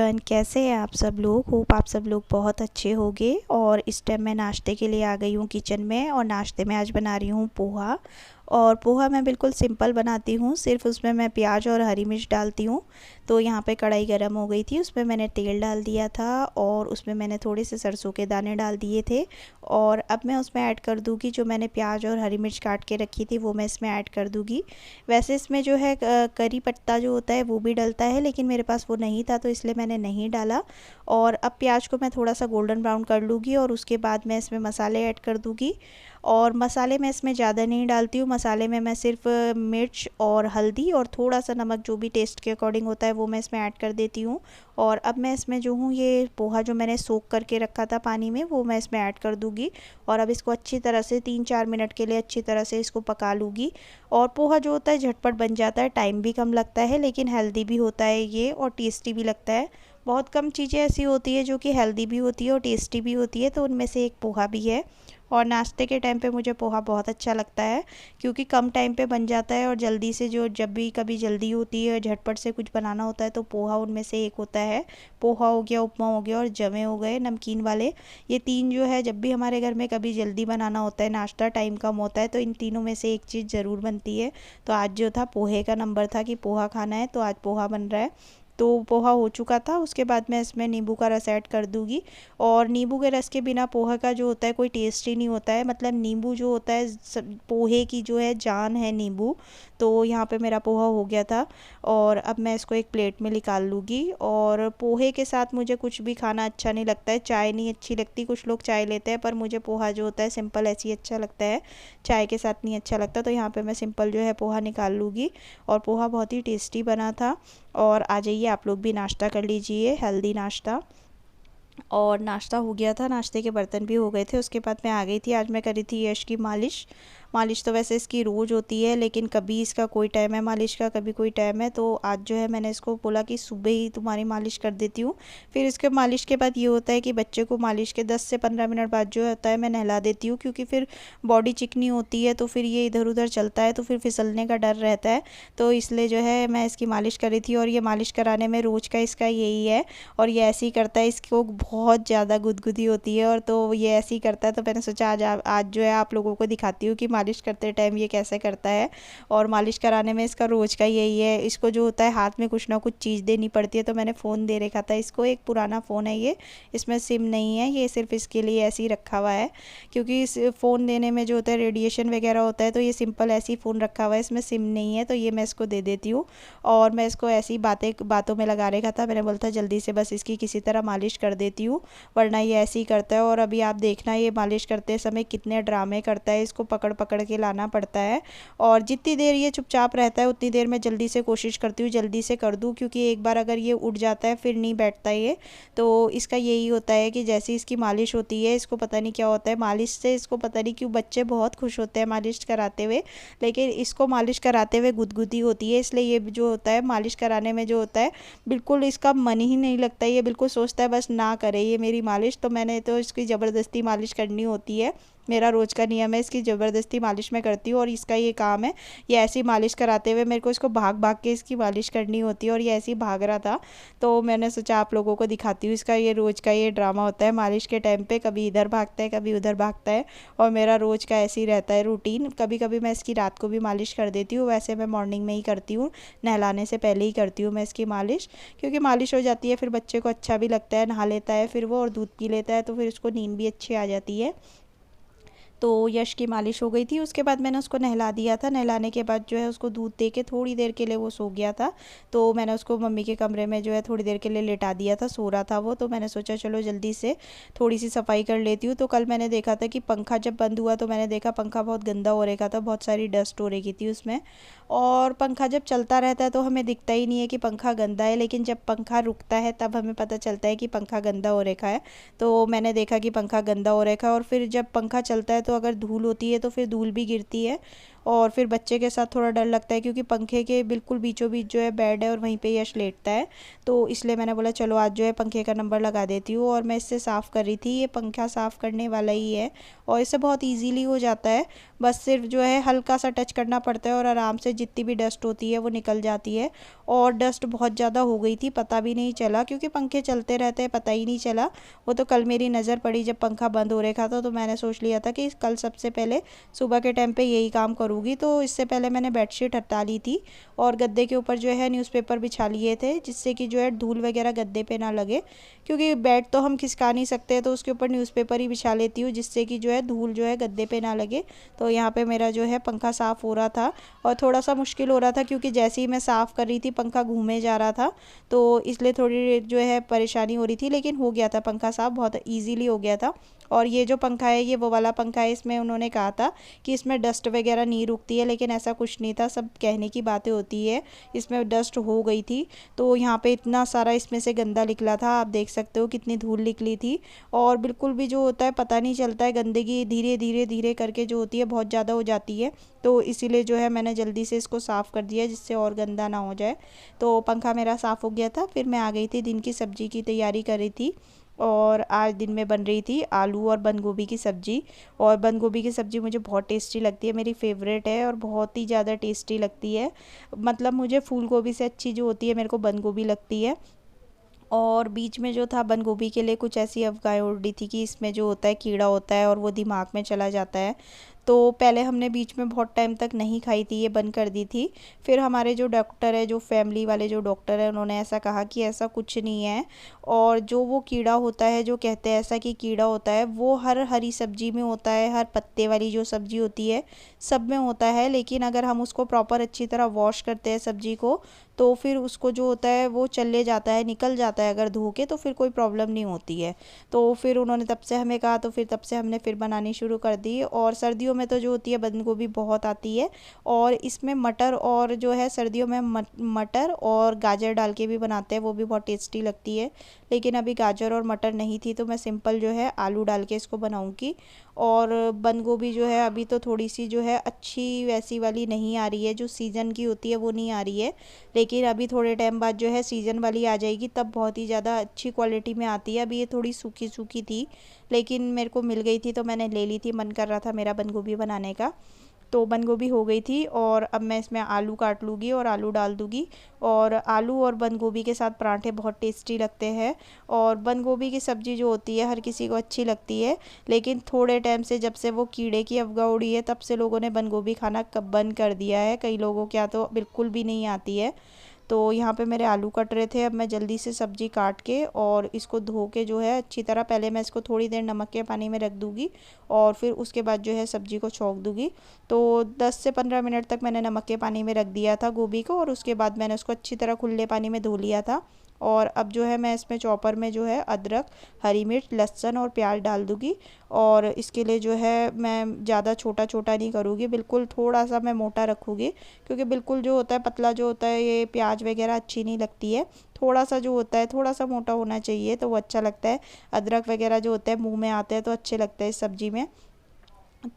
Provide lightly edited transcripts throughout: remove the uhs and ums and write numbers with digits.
Everyone, कैसे हैं आप सब लोग। होप आप सब लोग बहुत अच्छे होंगे। और इस टाइम मैं नाश्ते के लिए आ गई हूँ किचन में। और नाश्ते में आज बना रही हूँ पोहा। और पोहा मैं बिल्कुल सिंपल बनाती हूँ, सिर्फ उसमें मैं प्याज और हरी मिर्च डालती हूँ। तो यहाँ पे कढ़ाई गरम हो गई थी, उसमें मैंने तेल डाल दिया था और उसमें मैंने थोड़े से सरसों के दाने डाल दिए थे। और अब मैं उसमें ऐड कर दूँगी जो मैंने प्याज और हरी मिर्च काट के रखी थी, वो मैं इसमें ऐड कर दूँगी। वैसे इसमें जो है करी पत्ता जो होता है वो भी डलता है, लेकिन मेरे पास वो नहीं था तो इसलिए मैंने नहीं डाला। और अब प्याज को मैं थोड़ा सा गोल्डन ब्राउन कर लूँगी और उसके बाद मैं इसमें मसाले ऐड कर दूँगी। और मसाले मैं इसमें ज़्यादा नहीं डालती हूँ। मसाले में मैं सिर्फ मिर्च और हल्दी और थोड़ा सा नमक, जो भी टेस्ट के अकॉर्डिंग होता है, वो मैं इसमें ऐड कर देती हूँ। और अब मैं इसमें जो हूँ ये पोहा जो मैंने सोक करके रखा था पानी में, वो मैं इसमें ऐड कर दूँगी। और अब इसको अच्छी तरह से 3-4 मिनट के लिए अच्छी तरह से इसको पका लूँगी। और पोहा जो होता है झटपट बन जाता है, टाइम भी कम लगता है, लेकिन हेल्दी भी होता है ये और टेस्टी भी लगता है। बहुत कम चीज़ें ऐसी होती है जो कि हेल्दी भी होती है और टेस्टी भी होती है, तो उनमें से एक पोहा भी है। और नाश्ते के टाइम पे मुझे पोहा बहुत अच्छा लगता है, क्योंकि कम टाइम पे बन जाता है और जल्दी से, जो जब भी कभी जल्दी होती है, झटपट से कुछ बनाना होता है, तो पोहा उनमें से एक होता है। पोहा हो गया, उपमा हो गया और जमे हो गए नमकीन वाले। ये तीन जो है, जब भी हमारे घर में कभी जल्दी बनाना होता है, नाश्ता टाइम कम होता है, तो इन तीनों में से एक चीज़ ज़रूर बनती है। तो आज जो था पोहे का नंबर था कि पोहा खाना है, तो आज पोहा बन रहा है। तो पोहा हो चुका था, उसके बाद मैं इसमें नींबू का रस ऐड कर दूँगी। और नींबू के रस के बिना पोहा का जो होता है कोई टेस्ट ही नहीं होता है। मतलब नींबू जो होता है, पोहे की जो है जान है नींबू। तो यहाँ पे मेरा पोहा हो गया था और अब मैं इसको एक प्लेट में निकाल लूँगी। और पोहे के साथ मुझे कुछ भी खाना अच्छा नहीं लगता है, चाय नहीं अच्छी लगती। कुछ लोग चाय लेते हैं, पर मुझे पोहा जो होता है सिंपल ऐसे ही अच्छा लगता है, चाय के साथ नहीं अच्छा लगता। तो यहाँ पे मैं सिंपल जो है पोहा निकाल लूँगी। और पोहा बहुत ही टेस्टी बना था। और आ जाइए आप लोग भी नाश्ता कर लीजिए, हेल्दी नाश्ता। और नाश्ता हो गया था, नाश्ते के बर्तन भी हो गए थे। उसके बाद मैं आ गई थी, आज मैं करी थी यश की मालिश। मालिश तो वैसे इसकी रोज़ होती है, लेकिन कभी इसका कोई टाइम है मालिश का, कभी कोई टाइम है। तो आज जो है मैंने इसको बोला कि सुबह ही तुम्हारी मालिश कर देती हूँ। फिर इसके मालिश के बाद ये होता है कि बच्चे को मालिश के 10 से 15 मिनट बाद जो होता है मैं नहला देती हूँ, क्योंकि फिर बॉडी चिकनी होती है, तो फिर ये इधर उधर चलता है, तो फिर फिसलने का डर रहता है। तो इसलिए जो है मैं इसकी मालिश करी थी। और ये मालिश कराने में रोज़ का इसका यही है। और ये ऐसे ही करता है, इसको बहुत ज़्यादा गुदगुदी होती है, और तो ये ऐसे ही करता है। तो मैंने सोचा आज जो है आप लोगों को दिखाती हूँ कि मालिश करते टाइम ये कैसे करता है। और मालिश कराने में इसका रोज़ का यही है। इसको जो होता है हाथ में कुछ ना कुछ चीज़ देनी पड़ती है। तो मैंने फ़ोन दे रखा था इसको, एक पुराना फ़ोन है ये, इसमें सिम नहीं है, ये सिर्फ इसके लिए ऐसे ही रखा हुआ है। क्योंकि इस फ़ोन देने में जो होता है रेडिएशन वगैरह होता है, तो ये सिंपल ऐसे ही फ़ोन रखा हुआ है, इसमें सिम नहीं है, तो ये मैं इसको दे देती हूँ। और मैं इसको ऐसी बातों में लगा रखा था, मैंने बोला था जल्दी से बस इसकी किसी तरह मालिश कर देती हूँ, वरना ये ऐसे ही करता है। और अभी आप देखना ये मालिश करते समय कितने ड्रामे करता है, इसको पकड़ पकड़ के लाना पड़ता है। और जितनी देर ये चुपचाप रहता है उतनी देर मैं जल्दी से कोशिश करती हूँ जल्दी से कर दूँ, क्योंकि एक बार अगर ये उठ जाता है फिर नहीं बैठता ये। तो इसका यही होता है कि जैसे इसकी मालिश होती है, इसको पता नहीं क्या होता है मालिश से, इसको पता नहीं क्यों बच्चे बहुत खुश होते हैं मालिश कराते हुए, लेकिन इसको मालिश कराते हुए गुदगुदी होती है। इसलिए ये जो होता है मालिश कराने में जो होता है, बिल्कुल इसका मन ही नहीं लगता। ये बिल्कुल सोचता है बस ना करे ये मेरी मालिश। तो मैंने तो इसकी ज़बरदस्ती मालिश करनी होती है, मेरा रोज़ का नियम है, इसकी ज़बरदस्ती मालिश मैं करती हूँ। और इसका ये काम है, ये ऐसी मालिश कराते हुए मेरे को इसको भाग भाग के इसकी मालिश करनी होती है। और ये ऐसे ही भाग रहा था, तो मैंने सोचा आप लोगों को दिखाती हूँ। इसका ये रोज़ का ये ड्रामा होता है मालिश के टाइम पे, कभी इधर भागता है कभी उधर भागता है। और मेरा रोज़ का ऐसे ही रहता है रूटीन। कभी कभी मैं इसकी रात को भी मालिश कर देती हूँ, वैसे मैं मॉर्निंग में ही करती हूँ, नहलाने से पहले ही करती हूँ मैं इसकी मालिश। क्योंकि मालिश हो जाती है फिर बच्चे को अच्छा भी लगता है, नहा लेता है फिर वो और दूध पी लेता है, तो फिर उसको नींद भी अच्छी आ जाती है। तो यश की मालिश हो गई थी, उसके बाद मैंने उसको नहला दिया था। नहलाने के बाद जो है उसको दूध दे के थोड़ी देर के लिए वो सो गया था। तो मैंने उसको मम्मी के कमरे में जो है थोड़ी देर के लिए लेटा दिया था, सो रहा था वो। तो मैंने सोचा चलो जल्दी से थोड़ी सी सफाई कर लेती हूँ। तो कल मैंने देखा था कि पंखा जब बंद हुआ, तो मैंने देखा पंखा बहुत गंदा हो रखा था, बहुत सारी डस्ट हो रही थी उसमें। और पंखा जब चलता रहता है तो हमें दिखता ही नहीं है कि पंखा गंदा है, लेकिन जब पंखा रुकता है तब हमें पता चलता है कि पंखा गंदा हो रखा है। तो मैंने देखा कि पंखा गंदा हो रखा है। और फिर जब पंखा चलता है तो अगर धूल होती है तो फिर धूल भी गिरती है। और फिर बच्चे के साथ थोड़ा डर लगता है क्योंकि पंखे के बिल्कुल बीचों बीच जो है बेड है और वहीं पे यश लेटता है। तो इसलिए मैंने बोला चलो आज जो है पंखे का नंबर लगा देती हूँ। और मैं इससे साफ़ कर रही थी, ये पंखा साफ़ करने वाला ही है और इससे बहुत ईजीली हो जाता है। बस सिर्फ जो है हल्का सा टच करना पड़ता है और आराम से जितनी भी डस्ट होती है वो निकल जाती है। और डस्ट बहुत ज़्यादा हो गई थी, पता भी नहीं चला क्योंकि पंखे चलते रहते हैं, पता ही नहीं चला। वो तो कल मेरी नज़र पड़ी जब पंखा बंद हो रखा था, तो मैंने सोच लिया था कि कल सबसे पहले सुबह के टाइम पे यही काम करूँगी। तो इससे पहले मैंने बेडशीट हटा ली थी और गद्दे के ऊपर जो है न्यूज़पेपर बिछा लिए थे, जिससे कि जो है धूल वगैरह गद्दे पे ना लगे, क्योंकि बेड तो हम खिसका नहीं सकते, तो उसके ऊपर न्यूज़पेपर ही बिछा लेती हूँ जिससे कि जो है धूल जो है गद्दे पे ना लगे। तो यहाँ पे मेरा जो है पंखा साफ़ हो रहा था और थोड़ा सा मुश्किल हो रहा था क्योंकि जैसे ही मैं साफ़ कर रही थी पंखा घूमे जा रहा था, तो इसलिए थोड़ी जो है परेशानी हो रही थी, लेकिन हो गया था पंखा साफ़, बहुत ईजीली हो गया था। और ये जो पंखा है ये वो वाला पंखा है, इसमें उन्होंने कहा था कि इसमें डस्ट वगैरह नहीं रुकती है, लेकिन ऐसा कुछ नहीं था, सब कहने की बातें होती है। इसमें डस्ट हो गई थी, तो यहाँ पे इतना सारा इसमें से गंदा निकला था, आप देख सकते हो कितनी धूल निकली थी। और बिल्कुल भी जो होता है पता नहीं चलता है, गंदगी धीरे धीरे धीरे करके जो होती है बहुत ज़्यादा हो जाती है। तो इसीलिए जो है मैंने जल्दी से इसको साफ़ कर दिया जिससे और गंदा ना हो जाए। तो पंखा मेरा साफ़ हो गया था, फिर मैं आ गई थी, दिन की सब्ज़ी की तैयारी कर रही थी। और आज दिन में बन रही थी आलू और बंद गोभी की सब्ज़ी। और बंद गोभी की सब्ज़ी मुझे बहुत टेस्टी लगती है, मेरी फेवरेट है और बहुत ही ज़्यादा टेस्टी लगती है। मतलब मुझे फूल गोभी से अच्छी जो होती है मेरे को बंद गोभी लगती है। और बीच में जो था बंद गोभी के लिए कुछ ऐसी अफवाहें उड़ रही थी कि इसमें जो होता है कीड़ा होता है और वो दिमाग में चला जाता है। तो पहले हमने बीच में बहुत टाइम तक नहीं खाई थी, ये बंद कर दी थी। फिर हमारे जो डॉक्टर है, जो फैमिली वाले जो डॉक्टर है, उन्होंने ऐसा कहा कि ऐसा कुछ नहीं है। और जो वो कीड़ा होता है, जो कहते हैं ऐसा कि कीड़ा होता है, वो हर हरी सब्जी में होता है, हर पत्ते वाली जो सब्जी होती है सब में होता है। लेकिन अगर हम उसको प्रॉपर अच्छी तरह वॉश करते हैं सब्जी को, तो फिर उसको जो होता है वो चले जाता है, निकल जाता है, अगर धो के तो फिर कोई प्रॉब्लम नहीं होती है। तो फिर उन्होंने तब से हमें कहा, तो फिर तब से हमने फिर बनानी शुरू कर दी। और सर्दियों में तो जो होती है बंद गोभी बहुत आती है, और इसमें मटर और जो है सर्दियों में मटर और गाजर डाल के भी बनाते हैं, वो भी बहुत टेस्टी लगती है। लेकिन अभी गाजर और मटर नहीं थी, तो मैं सिंपल जो है आलू डाल के इसको बनाऊँगी। और बंद गोभी जो है अभी तो थोड़ी सी जो है अच्छी वैसी वाली नहीं आ रही है, जो सीज़न की होती है वो नहीं आ रही है। लेकिन अभी थोड़े टाइम बाद जो है सीज़न वाली आ जाएगी, तब बहुत ही ज़्यादा अच्छी क्वालिटी में आती है। अभी ये थोड़ी सूखी सूखी थी, लेकिन मेरे को मिल गई थी तो मैंने ले ली थी, मन कर रहा था मेरा बंद गोभी बनाने का। तो बंद गोभी हो गई थी और अब मैं इसमें आलू काट लूँगी और आलू डाल दूँगी। और आलू और बंद गोभी के साथ पराठे बहुत टेस्टी लगते हैं। और बंद गोभी की सब्ज़ी जो होती है हर किसी को अच्छी लगती है, लेकिन थोड़े टाइम से जब से वो कीड़े की अफवाह उड़ी है, तब से लोगों ने बंद गोभी खाना कब बंद कर दिया है। कई लोगों के यहाँ तो बिल्कुल भी नहीं आती है। तो यहाँ पे मेरे आलू कट रहे थे, अब मैं जल्दी से सब्ज़ी काट के और इसको धो के जो है अच्छी तरह, पहले मैं इसको थोड़ी देर नमक के पानी में रख दूँगी और फिर उसके बाद जो है सब्ज़ी को छौंक दूँगी। तो 10 से 15 मिनट तक मैंने नमक के पानी में रख दिया था गोभी को, और उसके बाद मैंने उसको अच्छी तरह खुले पानी में धो लिया था। और अब जो है मैं इसमें चॉपर में जो है अदरक, हरी मिर्च, लहसुन और प्याज डाल दूँगी। और इसके लिए जो है मैं ज़्यादा छोटा छोटा नहीं करूँगी, बिल्कुल थोड़ा सा मैं मोटा रखूँगी, क्योंकि बिल्कुल जो होता है पतला जो होता है ये प्याज वगैरह अच्छी नहीं लगती है। थोड़ा सा जो होता है थोड़ा सा मोटा होना चाहिए, तो वो अच्छा लगता है। अदरक वगैरह जो होते हैं मुँह में आते हैं तो अच्छे लगते हैं इस सब्ज़ी में।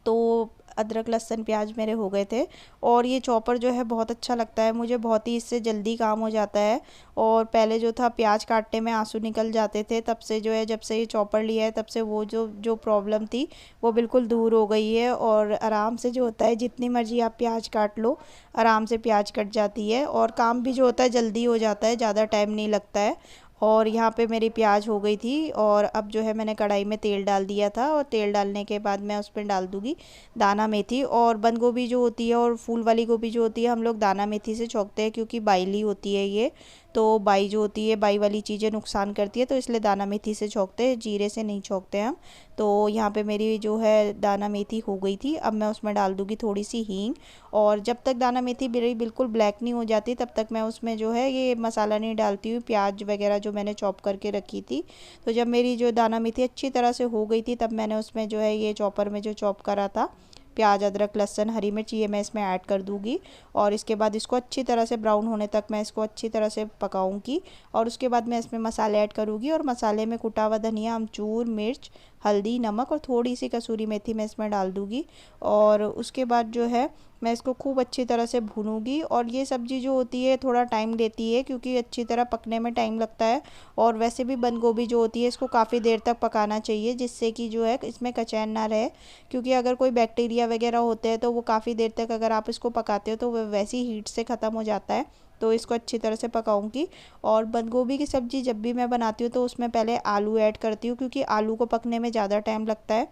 तो अदरक लहसुन प्याज मेरे हो गए थे। और ये चॉपर जो है बहुत अच्छा लगता है मुझे, बहुत ही इससे जल्दी काम हो जाता है। और पहले जो था प्याज काटने में आंसू निकल जाते थे, तब से जो है जब से ये चॉपर लिया है तब से वो जो जो प्रॉब्लम थी वो बिल्कुल दूर हो गई है। और आराम से जो होता है जितनी मर्ज़ी आप प्याज काट लो, आराम से प्याज कट जाती है और काम भी जो होता है जल्दी हो जाता है, ज़्यादा टाइम नहीं लगता है। और यहाँ पे मेरी प्याज हो गई थी, और अब जो है मैंने कढ़ाई में तेल डाल दिया था, और तेल डालने के बाद मैं उसमें डाल दूँगी दाना मेथी। और बंद गोभी जो होती है और फूल वाली गोभी जो होती है हम लोग दाना मेथी से छौंकते हैं, क्योंकि बाइली होती है ये, तो बाई जो होती है, बाई वाली चीज़ें नुकसान करती है, तो इसलिए दाना मेथी से छौंकते हैं, जीरे से नहीं छौंकते हम। तो यहाँ पे मेरी जो है दाना मेथी हो गई थी, अब मैं उसमें डाल दूँगी थोड़ी सी हींग। और जब तक दाना मेथी मेरी बिल्कुल ब्लैक नहीं हो जाती तब तक मैं उसमें जो है ये मसाला नहीं डालती हूँ, प्याज वगैरह जो मैंने चॉप करके रखी थी। तो जब मेरी जो दाना मेथी अच्छी तरह से हो गई थी, तब मैंने उसमें जो है ये चॉपर में जो चॉप करा था प्याज, अदरक, लहसुन, हरी मिर्च, ये मैं इसमें ऐड कर दूँगी। और इसके बाद इसको अच्छी तरह से ब्राउन होने तक मैं इसको अच्छी तरह से पकाऊंगी। और उसके बाद मैं इसमें मसाले ऐड करूँगी, और मसाले में कुटा हुआ धनिया, अमचूर, मिर्च, हल्दी, नमक और थोड़ी सी कसूरी मेथी मैं इसमें डाल दूँगी। और उसके बाद जो है मैं इसको खूब अच्छी तरह से भूनूंगी। और ये सब्ज़ी जो होती है थोड़ा टाइम लेती है क्योंकि अच्छी तरह पकने में टाइम लगता है। और वैसे भी बंद गोभी जो होती है इसको काफ़ी देर तक पकाना चाहिए, जिससे कि जो है इसमें कचैन ना रहे। क्योंकि अगर कोई बैक्टीरिया वगैरह होते हैं तो वो काफ़ी देर तक अगर आप इसको पकाते हो तो वह वैसी हीट से ख़त्म हो जाता है। तो इसको अच्छी तरह से पकाऊंगी। और बंद गोभी की सब्ज़ी जब भी मैं बनाती हूँ तो उसमें पहले आलू ऐड करती हूँ, क्योंकि आलू को पकने में ज़्यादा टाइम लगता है।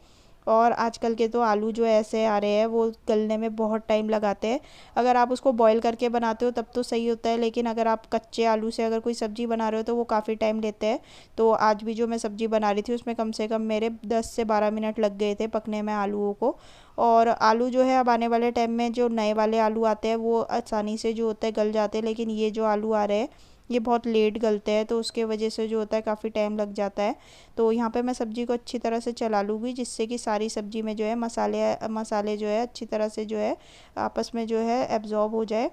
और आजकल के तो आलू जो ऐसे आ रहे हैं वो गलने में बहुत टाइम लगाते हैं। अगर आप उसको बॉईल करके बनाते हो तब तो सही होता है, लेकिन अगर आप कच्चे आलू से अगर कोई सब्ज़ी बना रहे हो तो वो काफ़ी टाइम लेते हैं। तो आज भी जो मैं सब्ज़ी बना रही थी उसमें कम से कम मेरे 10 से 12 मिनट लग गए थे पकने में आलूओं को। और आलू जो है अब आने वाले टाइम में जो नए वाले आलू आते हैं वो आसानी से जो होता है गल जाते हैं, लेकिन ये जो आलू आ रहे हैं ये बहुत लेट गलते हैं, तो उसके वजह से जो होता है काफ़ी टाइम लग जाता है। तो यहाँ पे मैं सब्ज़ी को अच्छी तरह से चला लूँगी, जिससे कि सारी सब्ज़ी में जो है मसाले मसाले जो है अच्छी तरह से जो है आपस में जो है एब्ज़ॉर्ब हो जाए।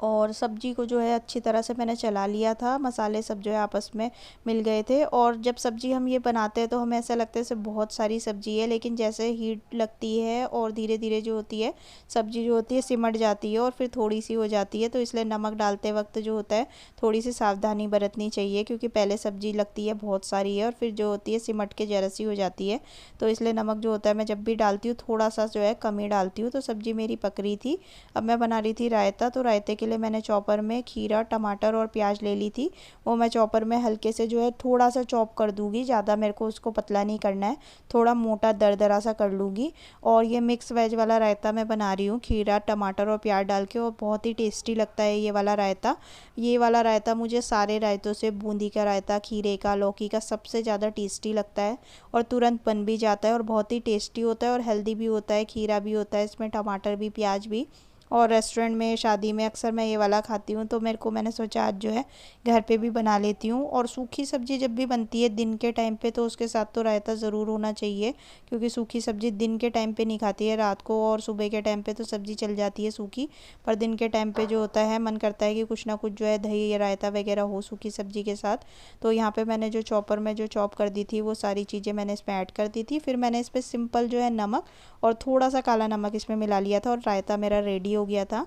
और सब्ज़ी को जो है अच्छी तरह से मैंने चला लिया था, मसाले सब जो है आपस में मिल गए थे। और जब सब्ज़ी हम ये बनाते हैं तो हमें ऐसा लगता है जैसे बहुत सारी सब्ज़ी है, लेकिन जैसे हीट लगती है और धीरे धीरे जो होती है सब्ज़ी जो होती है सिमट जाती है और फिर थोड़ी सी हो जाती है। तो इसलिए नमक डालते वक्त जो होता है थोड़ी सी सावधानी बरतनी चाहिए, क्योंकि पहले सब्ज़ी लगती है बहुत सारी है और फिर जो होती है सिमट के जरा सी हो जाती है। तो इसलिए नमक जो होता है मैं जब भी डालती हूँ थोड़ा सा जो है कम ही डालती हूँ। तो सब्ज़ी मेरी पक रही थी। अब मैं बना रही थी रायता। तो रायते के लिए मैंने चॉपर में खीरा, टमाटर और प्याज ले ली थी। वो मैं चॉपर में हल्के से जो है थोड़ा सा चॉप कर दूंगी, ज़्यादा मेरे को उसको पतला नहीं करना है, थोड़ा मोटा दरदरा सा कर लूँगी। और ये मिक्स वेज वाला रायता मैं बना रही हूँ खीरा, टमाटर और प्याज डाल के, और बहुत ही टेस्टी लगता है ये वाला रायता। ये वाला रायता मुझे सारे रायतों से बूंदी का रायता, खीरे का, लौकी का सबसे ज़्यादा टेस्टी लगता है। और तुरंत बन भी जाता है और बहुत ही टेस्टी होता है और हेल्दी भी होता है। खीरा भी होता है इसमें, टमाटर भी, प्याज भी। और रेस्टोरेंट में, शादी में अक्सर मैं ये वाला खाती हूँ, तो मैंने सोचा आज जो है घर पे भी बना लेती हूँ। और सूखी सब्ज़ी जब भी बनती है दिन के टाइम पे तो उसके साथ तो रायता ज़रूर होना चाहिए, क्योंकि सूखी सब्ज़ी दिन के टाइम पे नहीं खाती है, रात को और सुबह के टाइम पे तो सब्ज़ी चल जाती है सूखी। पर दिन के टाइम पे जो होता है मन करता है कि कुछ ना कुछ जो है दही या रायता वगैरह हो सूखी सब्ज़ी के साथ। तो यहाँ पे मैंने जो चॉपर में जो चॉप कर दी थी वो सारी चीज़ें मैंने इसमें ऐड कर दी थी। फिर मैंने इस पर सिंपल जो है नमक और थोड़ा सा काला नमक इसमें मिला लिया था और रायता मेरा रेडी हो गया था।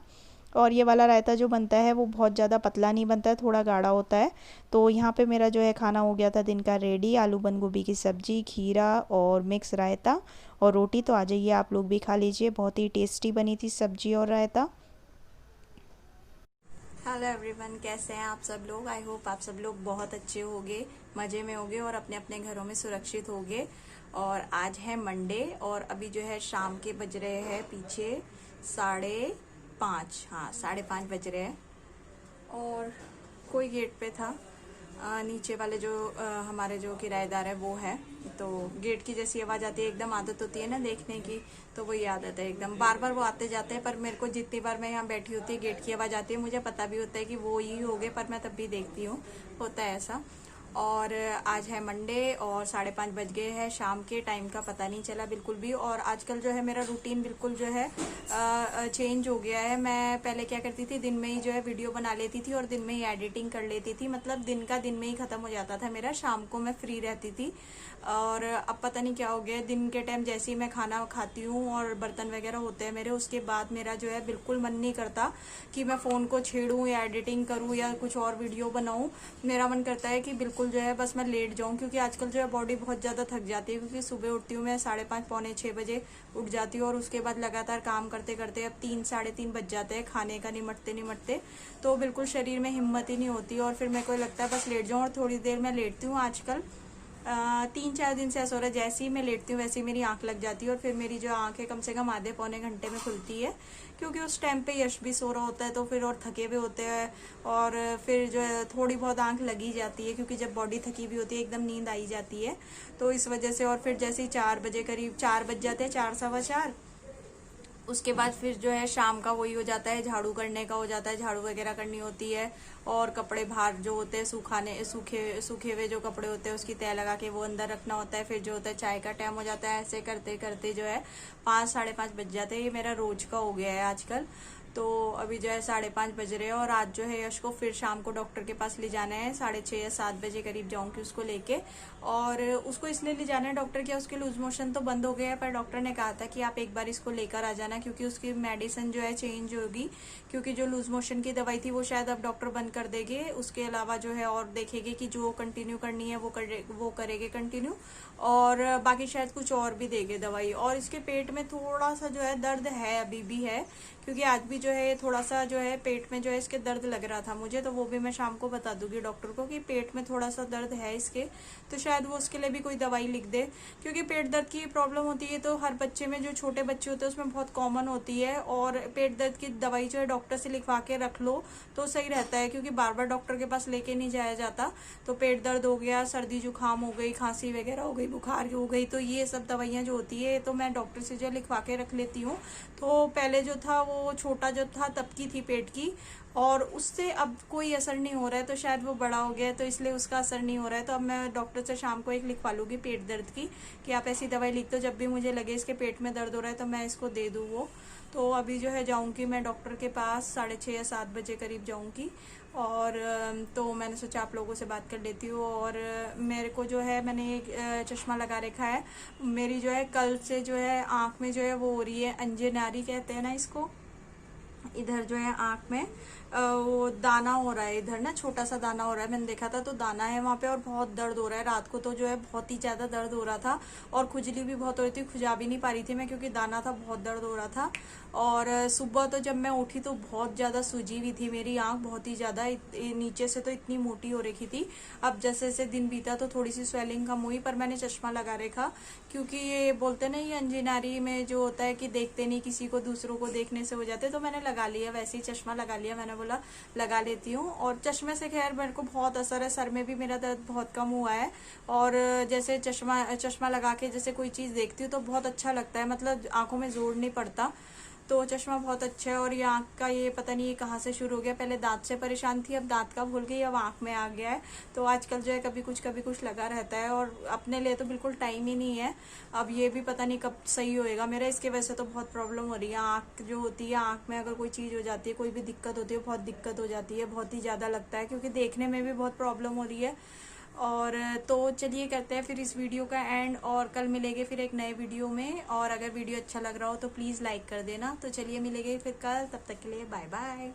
और ये वाला रायता जो बनता है वो बहुत ज़्यादा पतला नहीं बनता है, थोड़ा गाढ़ा होता है। तो यहाँ पे मेरा जो है खाना हो गया था दिन का रेडी। आलू बंद गोभी की सब्ज़ी, खीरा और मिक्स रायता और रोटी। तो आ जाइए आप लोग भी खा लीजिए, बहुत ही टेस्टी बनी थी सब्ज़ी और रायता। हेलो एवरीवन, कैसे हैं आप सब लोग। आई होप आप सब लोग बहुत अच्छे होंगे, मज़े में होंगे और अपने अपने घरों में सुरक्षित होंगे। और आज है मंडे और अभी जो है शाम के बज रहे हैं पीछे 5:30। हाँ, 5:30 बज रहे हैं। और कोई गेट पे था, नीचे वाले जो हमारे जो किराएदार है वो है। तो गेट की जैसी आवाज़ आती है, एकदम आदत होती है ना देखने की, तो वही आदत है एकदम। बार बार वो आते जाते हैं, पर मेरे को जितनी बार मैं यहाँ बैठी होती है गेट की आवाज़ आती है, मुझे पता भी होता है कि वो ही हो गए, पर मैं तब भी देखती हूँ, होता है ऐसा। और आज है मंडे और 5:30 बज गए हैं शाम के, टाइम का पता नहीं चला बिल्कुल भी। और आजकल जो है मेरा रूटीन बिल्कुल जो है चेंज हो गया है। मैं पहले क्या करती थी, दिन में ही जो है वीडियो बना लेती थी और दिन में ही एडिटिंग कर लेती थी, मतलब दिन का दिन में ही खत्म हो जाता था मेरा, शाम को मैं फ्री रहती थी। और अब पता नहीं क्या हो गया, दिन के टाइम जैसे ही मैं खाना खाती हूँ और बर्तन वगैरह होते हैं मेरे, उसके बाद मेरा जो है बिल्कुल मन नहीं करता कि मैं फ़ोन को छेड़ूँ या एडिटिंग करूँ या कुछ और वीडियो बनाऊँ। मेरा मन करता है कि बिल्कुल जो है बस मैं लेट जाऊँ, क्योंकि आजकल जो है बॉडी बहुत ज़्यादा थक जाती है। क्योंकि सुबह उठती हूँ मैं 5:30 पौने 6 बजे उठ जाती हूँ और उसके बाद लगातार काम करते करते अब 3 साढ़े 3 बज जाते हैं खाने का निमटते निमटते। तो बिल्कुल शरीर में हिम्मत ही नहीं होती और फिर मेरे को लगता है बस लेट जाऊँ। और थोड़ी देर मैं लेटती हूँ आजकल, 3-4 दिन से ऐसा हो रहा है, जैसे ही मैं लेटती हूँ वैसे ही मेरी आंख लग जाती है और फिर मेरी जो आंख है कम से कम आधे पौने घंटे में खुलती है। क्योंकि उस टाइम पे यश भी सो रहा होता है, तो फिर और थके हुए होते हैं और फिर जो है थोड़ी बहुत आंख लगी जाती है, क्योंकि जब बॉडी थकी हुई होती है एकदम नींद आई जाती है। तो इस वजह से और फिर जैसे ही 4 बजे करीब 4 बज जाते हैं, 4 सवा 4, उसके बाद फिर जो है शाम का वही हो जाता है, झाड़ू करने का हो जाता है, झाड़ू वगैरह करनी होती है। और कपड़े बाहर जो होते हैं सूखाने, सूखे हुए जो कपड़े होते हैं उसकी तह लगा के वो अंदर रखना होता है। फिर जो होता है चाय का टाइम हो जाता है, ऐसे करते करते जो है 5 साढ़े 5 बज जाते हैं। ये मेरा रोज का हो गया है आजकल। तो अभी जो है 5:30 बज रहे हैं और आज जो है यश को फिर शाम को डॉक्टर के पास ले जाना है। 6:30 या 7 बजे करीब जाऊंगी उसको लेके। और उसको इसलिए ले जाना है डॉक्टर के, उसके लूज मोशन तो बंद हो गया है, पर डॉक्टर ने कहा था कि आप एक बार इसको लेकर आ जाना, क्योंकि उसकी मेडिसिन जो है चेंज होगी, क्योंकि जो लूज मोशन की दवाई थी वो शायद अब डॉक्टर बंद कर देंगे। उसके अलावा जो है और देखेंगे कि जो कंटिन्यू करनी है वो करेंगे कंटिन्यू, और बाकी शायद कुछ और भी देंगे दवाई। और इसके पेट में थोड़ा सा जो है दर्द है, अभी भी है, क्योंकि आज भी जो है थोड़ा सा जो है पेट में जो है इसके दर्द लग रहा था मुझे, तो वो भी मैं शाम को बता दूंगी डॉक्टर को कि पेट में थोड़ा सा दर्द है इसके, तो शायद वो उसके लिए भी कोई दवाई लिख दे। क्योंकि पेट दर्द की प्रॉब्लम होती है तो हर बच्चे में, जो छोटे बच्चे होते हैं उसमें बहुत कॉमन होती है, और पेट दर्द की दवाई जो है डॉक्टर से लिखवा के रख लो तो सही रहता है, क्योंकि बार बार डॉक्टर के पास लेके नहीं जाया जाता। तो पेट दर्द हो गया, सर्दी जुकाम हो गई, खांसी वगैरह हो गई, बुखार हो गई, तो ये सब दवाइयाँ जो होती है तो मैं डॉक्टर से जो लिखवा के रख लेती हूँ। तो पहले जो था वो छोटा जो था तब की थी पेट की, और उससे अब कोई असर नहीं हो रहा है, तो शायद वो बड़ा हो गया है तो इसलिए उसका असर नहीं हो रहा है। तो अब मैं डॉक्टर से शाम को एक लिखवा लूंगी पेट दर्द की, कि आप ऐसी दवाई लिख दो जब भी मुझे लगे इसके पेट में दर्द हो रहा है तो मैं इसको दे दूँ वो। तो अभी जो है जाऊंगी मैं डॉक्टर के पास 6:30 या 7 बजे करीब जाऊंगी। और तो मैंने सोचा आप लोगों से बात कर लेती हूँ। और मेरे को जो है, मैंने एक चश्मा लगा रखा है। मेरी जो है कल से जो है आँख में जो है वो हो रही है, अंजनारी कहते हैं ना इसको, इधर जो है आँख में वो दाना हो रहा है, इधर ना छोटा सा दाना हो रहा है, मैंने देखा था तो दाना है वहाँ पे, और बहुत दर्द हो रहा है। रात को तो जो है बहुत ही ज्यादा दर्द हो रहा था, और खुजली भी बहुत हो रही थी, खुजा भी नहीं पा रही थी मैं क्योंकि दाना था, बहुत दर्द हो रहा था। और सुबह तो जब मैं उठी तो बहुत ज्यादा सूजी हुई थी मेरी आँख, बहुत ही ज्यादा, नीचे से तो इतनी मोटी हो रखी थी। अब जैसे जैसे दिन बीता तो थोड़ी सी स्वेलिंग कम हुई, पर मैंने चश्मा लगा रखा, क्योंकि ये बोलते ना ये अंजनारी में जो होता है कि देखते नहीं किसी को, दूसरों को देखने से हो जाते, तो मैंने लगा लिया, वैसे ही चश्मा लगा लिया, मैंने बोला लगा लेती हूँ। और चश्मे से खैर मेरे को बहुत असर है, सर में भी मेरा दर्द बहुत कम हुआ है। और जैसे चश्मा लगा के जैसे कोई चीज देखती हूँ तो बहुत अच्छा लगता है, मतलब आंखों में जोर नहीं पड़ता, तो चश्मा बहुत अच्छा है। और ये आँख का ये पता नहीं ये कहाँ से शुरू हो गया, पहले दांत से परेशान थी, अब दांत का भूल गई, अब आँख में आ गया है। तो आजकल जो है कभी कुछ लगा रहता है, और अपने लिए तो बिल्कुल टाइम ही नहीं है। अब ये भी पता नहीं कब सही होएगा मेरा, इसके वजह से तो बहुत प्रॉब्लम हो रही है। आँख जो होती है, आँख में अगर कोई चीज़ हो जाती है, कोई भी दिक्कत होती है, बहुत दिक्कत हो जाती है, बहुत ही ज़्यादा लगता है, क्योंकि देखने में भी बहुत प्रॉब्लम हो रही है। और तो चलिए करते हैं फिर इस वीडियो का एंड, और कल मिलेंगे फिर एक नए वीडियो में। और अगर वीडियो अच्छा लग रहा हो तो प्लीज़ लाइक कर देना। तो चलिए मिलेंगे फिर कल, तब तक के लिए बाय बाय।